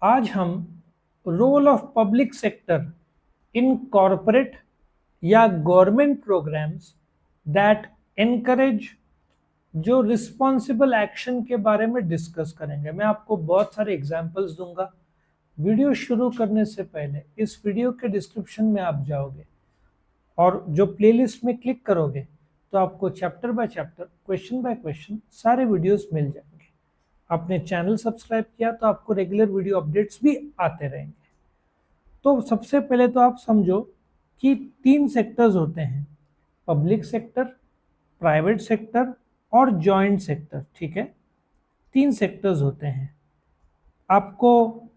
आज हम role of public sector in corporate या गवर्नमेंट प्रोग्राम्स दैट एनकरेज जो रिस्पॉन्सिबल एक्शन के बारे में डिस्कस करेंगे। मैं आपको बहुत सारे एग्जांपल्स दूंगा। वीडियो शुरू करने से पहले इस वीडियो के डिस्क्रिप्शन में आप जाओगे और जो प्लेलिस्ट में क्लिक करोगे तो आपको chapter by chapter, question by question सारे वीडियोस मिल जाएंगे। आपने चैनल सब्सक्राइब किया तो आपको रेगुलर वीडियो अपडेट्स भी आते रहेंगे। तो सबसे पहले तो आप समझो कि तीन सेक्टर्स होते हैं, पब्लिक सेक्टर, प्राइवेट सेक्टर और जॉइंट सेक्टर। ठीक है, तीन सेक्टर्स होते हैं। आपको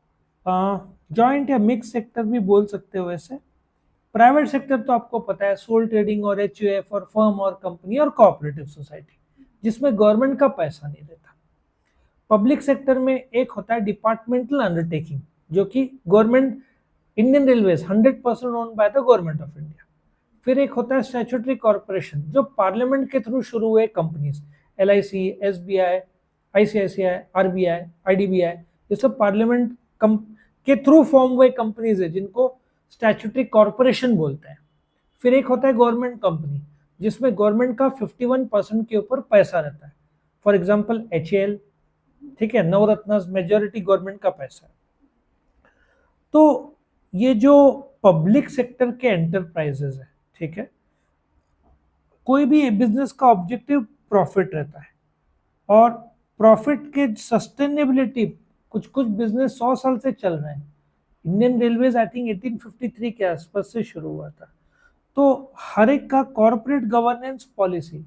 जॉइंट या मिक्स सेक्टर भी बोल सकते हो। ऐसे प्राइवेट सेक्टर तो आपको पता है, सोल ट्रेडिंग और एचयूएफ और फर्म और कंपनी और कोऑपरेटिव सोसाइटी, जिसमें गवर्नमेंट का पैसा नहीं रहता। पब्लिक सेक्टर में एक होता है डिपार्टमेंटल अंडरटेकिंग, जो कि government, Indian railways 100% own by the government of India. फिर एक होता है स्टैट्यूटरी कॉर्पोरेशन, जो पार्लियामेंट के थ्रू शुरू हुए companies, LIC, SBI, ICICI, RBI, IDBI, ये सब पार्लियामेंट के थ्रू फॉर्म हुए कंपनीज है जिनको स्टैट्यूटरी कॉर्पोरेशन बोलते हैं। फिर एक होता है गवर्नमेंट कंपनी, जिसमें गवर्नमेंट का 51% के ऊपर पैसा रहता है। फॉर एग्जाम्पल HAL, ठीक है, नवरत्न, मेजोरिटी गवर्नमेंट का पैसा है। तो ये जो पब्लिक सेक्टर के एंटरप्राइजेस है, ठीक है, कोई भी बिजनेस का ऑब्जेक्टिव प्रॉफिट रहता है और प्रॉफिट के सस्टेनेबिलिटी, कुछ कुछ बिजनेस 100 साल से चल रहे हैं। इंडियन रेलवेज आई थिंक 1853 के आसपास से शुरू हुआ था। तो हर एक का कॉर्पोरेट गवर्नेंस पॉलिसी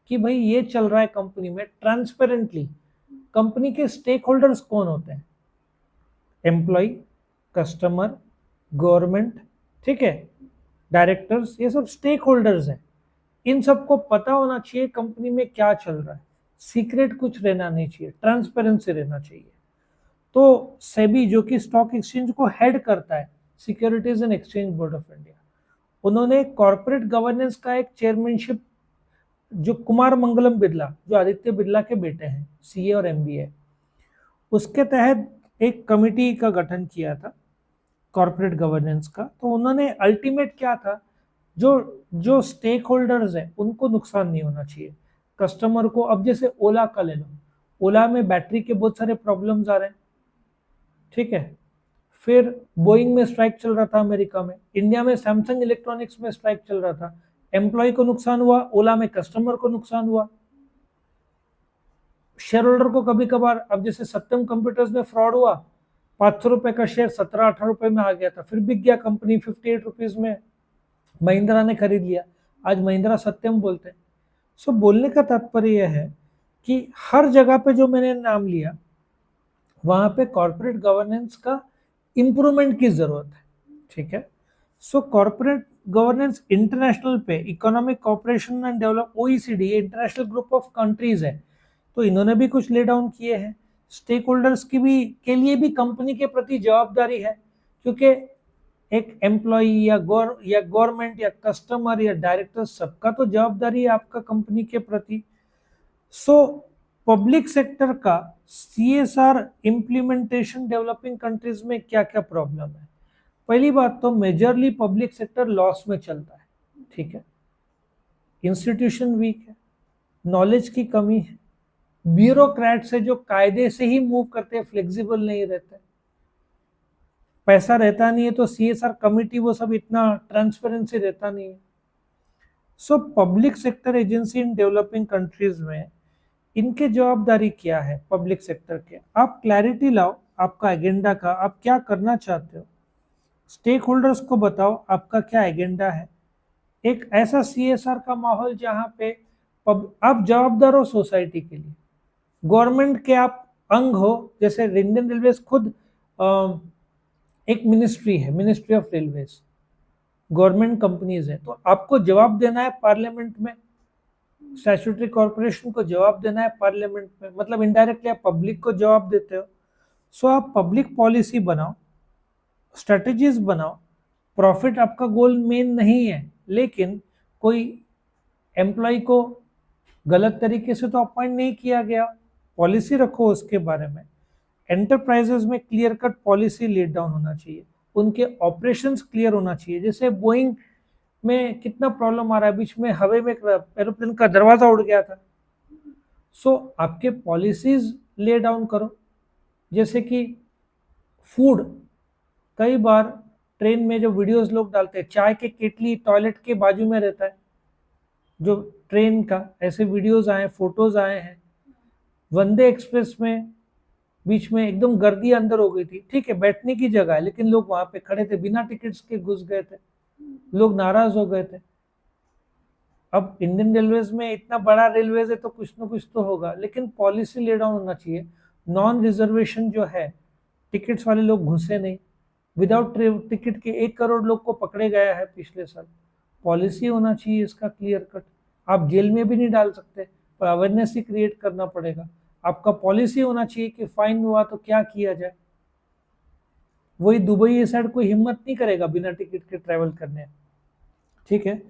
कि भाई ये चल रहा है कंपनी में ट्रांसपेरेंटली। कंपनी के स्टेक होल्डर्स कौन होते हैं? एम्प्लॉय, कस्टमर, गवर्नमेंट, ठीक है, डायरेक्टर्स, ये सब स्टेक होल्डर्स हैं। इन सबको पता होना चाहिए कंपनी में क्या चल रहा है, सीक्रेट कुछ रहना नहीं चाहिए, ट्रांसपेरेंसी रहना चाहिए। तो सेबी, जो कि स्टॉक एक्सचेंज को हेड करता है, securities and exchange board of India, उन्होंने कॉर्पोरेट गवर्नेंस का एक चेयरमैनशिप, जो कुमार मंगलम बिरला, जो आदित्य बिरला के बेटे हैं, CA और MBA, उसके तहत एक कमिटी का गठन किया था कॉर्पोरेट गवर्नेंस का। तो उन्होंने अल्टीमेट क्या था, जो जो स्टेक होल्डर्स है उनको नुकसान नहीं होना चाहिए, कस्टमर को। अब जैसे ओला का ले लो, ओला में बैटरी के बहुत सारे प्रॉब्लम्स आ रहे हैं, ठीक है। फिर बोइंग में स्ट्राइक चल रहा था अमेरिका में, इंडिया में सैमसंग इलेक्ट्रॉनिक्स में स्ट्राइक चल रहा था। एम्प्लॉय को नुकसान हुआ, ओला में कस्टमर को नुकसान हुआ, शेयर होल्डर को कभी कभार। अब जैसे सत्यम कंप्यूटर्स में फ्रॉड हुआ, 500 रुपए का शेयर 17-18 रुपए में आ गया था, फिर बिक गया कंपनी 58 रुपीज में, महिंद्रा ने खरीद लिया, आज महिंद्रा सत्यम बोलते हैं। सो बोलने का तात्पर्य यह है कि हर जगह पे जो मैंने नाम लिया, वहां पे कॉर्पोरेट गवर्नेंस का इंप्रूवमेंट की जरूरत है, ठीक है। सो कॉर्पोरेट गवर्नेंस इंटरनेशनल पे, economic cooperation and develop, OECD, international group of countries है, तो इन्होंने भी कुछ ले डाउन किए हैं। स्टेक होल्डर्स की भी, के लिए भी कंपनी के प्रति जवाबदारी है, क्योंकि एक एम्प्लॉय या गवर्नमेंट या कस्टमर या डायरेक्टर, सबका तो जवाबदारी है आपका कंपनी के प्रति। सो पब्लिक सेक्टर का CSR इम्प्लीमेंटेशन डेवलपिंग कंट्रीज में क्या क्या प्रॉब्लम है? पहली बात तो मेजरली पब्लिक सेक्टर लॉस में चलता है, ठीक है। इंस्टीट्यूशन वीक है, नॉलेज की कमी है, ब्यूरोक्रेट से जो कायदे से ही मूव करते हैं, फ्लेक्सिबल नहीं रहते, पैसा रहता नहीं है, तो CSR कमिटी वो सब इतना ट्रांसपेरेंसी रहता नहीं है। So public sector agency in developing countries में इनके जवाबदारी क्या है? पब्लिक सेक्टर के, आप क्लैरिटी लाओ आपका एजेंडा का, आप क्या करना चाहते हो, स्टेक होल्डर्स को बताओ आपका क्या एजेंडा है। एक ऐसा CSR का माहौल जहां पे आप जवाबदार हो सोसाइटी के लिए, गवर्नमेंट के आप अंग हो। जैसे इंडियन रेलवेज खुद एक मिनिस्ट्री है, ministry of railways, government companies है, तो आपको जवाब देना है पार्लियामेंट में, स्टैट्यूटरी कॉर्पोरेशन को जवाब देना है पार्लियामेंट में, मतलब इनडायरेक्टली आप पब्लिक को जवाब देते हो। सो आप पब्लिक पॉलिसी बनाओ, स्ट्रेटेजीज बनाओ। प्रॉफिट आपका गोल मेन नहीं है, लेकिन कोई एम्प्लॉय को गलत तरीके से तो अपॉइंट नहीं किया गया, पॉलिसी रखो उसके बारे में। एंटरप्राइजेस में clear cut policy laid down होना चाहिए, उनके ऑपरेशंस क्लियर होना चाहिए। जैसे बोइंग में कितना प्रॉब्लम आ रहा है, बीच में हवा में एरोप्लेन का दरवाजा उड़ गया था। सो आपके पॉलिसीज ले डाउन करो। जैसे कि फूड, कई बार ट्रेन में जो वीडियोस लोग डालते हैं, चाय के केटली टॉयलेट के बाजू में रहता है जो ट्रेन का, ऐसे वीडियोस आए, फोटोज आए हैं। वंदे एक्सप्रेस में बीच में एकदम गर्दी अंदर हो गई थी, ठीक है बैठने की जगह है, लेकिन लोग वहां पे खड़े थे, बिना टिकट्स के घुस गए थे, लोग नाराज हो गए थे। अब इंडियन रेलवेज में इतना बड़ा रेलवेज है तो कुछ ना कुछ तो होगा, लेकिन पॉलिसी ले डाउन होना चाहिए। नॉन रिजर्वेशन जो है, टिकट्स वाले लोग घुसे नहीं, विदाउट टिकट के 1 करोड़ लोग को पकड़े गया है पिछले साल। पॉलिसी होना चाहिए इसका क्लियर कट। आप जेल में भी नहीं डाल सकते, पर अवेयरनेस ही क्रिएट करना पड़ेगा। आपका पॉलिसी होना चाहिए कि फाइन हुआ तो क्या किया जाए। वही दुबई ये साइड कोई हिम्मत नहीं करेगा बिना टिकट के ट्रैवल करने, ठीक है।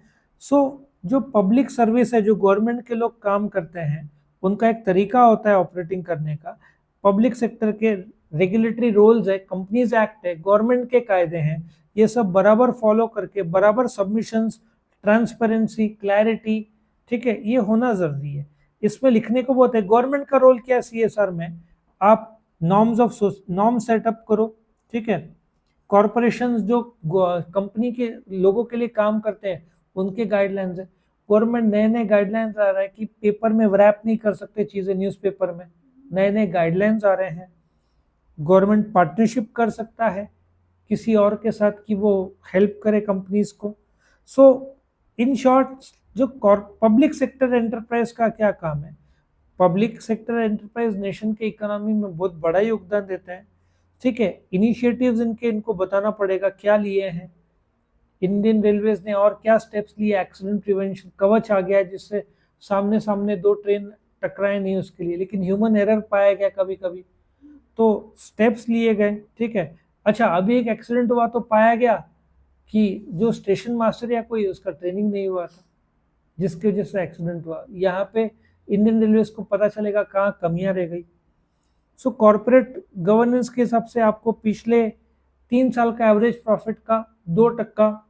सो जो पब्लिक सर्विस है, जो गवर्नमेंट के लोग काम करते हैं, उनका एक तरीका होता है ऑपरेटिंग करने का। पब्लिक सेक्टर के रेगुलेटरी रूल्स है, कंपनीज एक्ट है, गवर्नमेंट के कायदे हैं, ये सब बराबर फॉलो करके बराबर सबमिशंस, ट्रांसपेरेंसी, क्लैरिटी, ठीक है, ये होना जरूरी है। इसमें लिखने को बहुत है। गवर्नमेंट का रोल क्या है सीएसआर में, आप नॉर्म सेटअप करो, ठीक है। कॉरपोरेशंस जो कंपनी के लोगों के लिए काम करते हैं, उनके गाइडलाइंस है। गवर्नमेंट नए नए गाइडलाइंस आ रहा है कि पेपर में रैप नहीं कर सकते चीजें, न्यूज़पेपर में नए नए गाइडलाइंस आ रहे हैं। गवर्नमेंट पार्टनरशिप कर सकता है किसी और के साथ कि वो हेल्प करे कंपनीज को। सो इन शॉर्ट, जो पब्लिक सेक्टर एंटरप्राइज का क्या काम है, पब्लिक सेक्टर एंटरप्राइज नेशन के इकोनॉमी में बहुत बड़ा योगदान देता है, ठीक है। इनिशिएटिव्स इनको बताना पड़ेगा क्या लिए हैं इंडियन रेलवेज ने, और क्या स्टेप्स लिए। एक्सीडेंट प्रिवेंशन कवच आ गया है, जिससे सामने सामने दो ट्रेन टकराए नहीं उसके लिए, लेकिन ह्यूमन एरर पाया गया कभी कभी, तो स्टेप्स लिए गए, ठीक है। अच्छा, अभी एक एक्सीडेंट हुआ तो पाया गया कि जो स्टेशन मास्टर या कोई, उसका ट्रेनिंग नहीं हुआ था, जिसकी वजह से एक्सीडेंट हुआ। यहाँ पे इंडियन रेलवेज को पता चलेगा कहाँ कमियां रह गई। सो कॉर्पोरेट गवर्नेंस के हिसाब से आपको पिछले 3 साल का एवरेज प्रॉफिट का 2%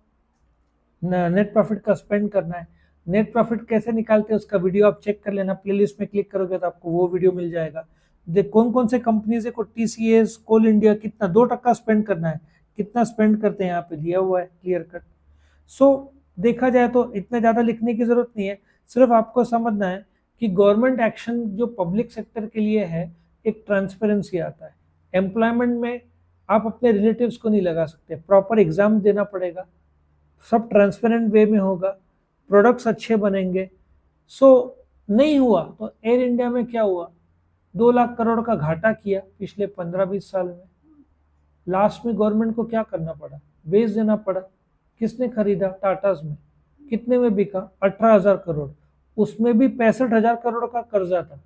नेट प्रॉफिट का स्पेंड करना है। नेट प्रॉफिट कैसे निकालते हैं उसका वीडियो आप चेक कर लेना, प्लेलिस्ट में क्लिक करोगे तो आपको वो वीडियो मिल जाएगा। देख कौन कौन से कंपनीज है को, टीसीएस, कोल इंडिया, कितना 2% स्पेंड करना है, कितना स्पेंड करते हैं यहाँ पे दिया हुआ है क्लियर कट। सो देखा जाए तो इतना ज़्यादा लिखने की जरूरत नहीं है, सिर्फ आपको समझना है कि गवर्नमेंट एक्शन जो पब्लिक सेक्टर के लिए है, एक ट्रांसपेरेंसी आता है। एम्प्लॉयमेंट में आप अपने रिलेटिव्स को नहीं लगा सकते, प्रॉपर एग्जाम देना पड़ेगा, सब ट्रांसपेरेंट वे में होगा, प्रोडक्ट्स अच्छे बनेंगे। सो नहीं हुआ तो एयर इंडिया में क्या हुआ, 2 लाख करोड़ का घाटा किया पिछले 15-20 साल में। लास्ट में गवर्नमेंट को क्या करना पड़ा, बेच देना पड़ा। किसने खरीदा, टाटाज में, कितने में बिका, 18,000 करोड़। उसमें भी 65,000 करोड़ का कर्जा था,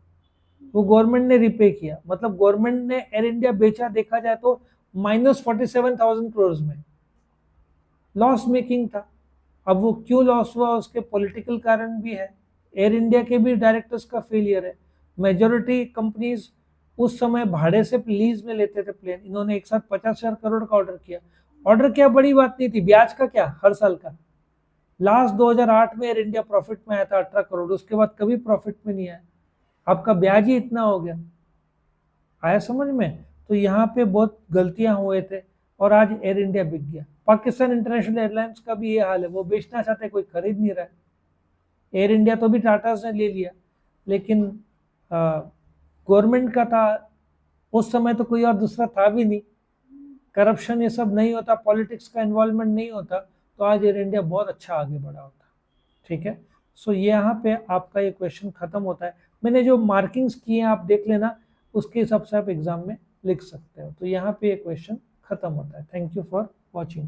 वो गवर्नमेंट ने रिपे किया। मतलब गवर्नमेंट ने एयर इंडिया बेचा, देखा जाए तो -47,000 करोड़ में, लॉस मेकिंग था। अब वो क्यों लॉस हुआ, उसके पॉलिटिकल कारण भी है, एयर इंडिया के भी डायरेक्टर्स का फेलियर है। मेजोरिटी कंपनीज उस समय भाड़े से लीज में लेते थे प्लेन, इन्होंने एक साथ 50,000 करोड़ का ऑर्डर किया। ऑर्डर क्या बड़ी बात नहीं थी, ब्याज का क्या हर साल का। लास्ट 2008 में एयर इंडिया प्रॉफिट में आया था 18 करोड़, उसके बाद कभी प्रॉफिट में नहीं आया, आपका ब्याज ही इतना हो गया। आया समझ में। तो यहाँ पे बहुत गलतियां हुए थे और आज एयर इंडिया बिक गया। पाकिस्तान इंटरनेशनल एयरलाइंस का भी ये हाल है, वो बेचना चाहते, कोई खरीद नहीं रहा है। एयर इंडिया तो भी टाटा ने ले लिया, लेकिन गवर्नमेंट का था उस समय, तो कोई और दूसरा था भी नहीं। करप्शन ये सब नहीं होता, पॉलिटिक्स का इन्वॉल्वमेंट नहीं होता, तो आज एयर इंडिया बहुत अच्छा आगे बढ़ा होता, ठीक है। सो यहाँ पे आपका ये क्वेश्चन खत्म होता है। मैंने जो मार्किंग्स किए हैं आप देख लेना, उसके हिसाब से आप एग्जाम में लिख सकते हो। तो यहाँ पे ये क्वेश्चन खत्म होता है। Thank you for watching.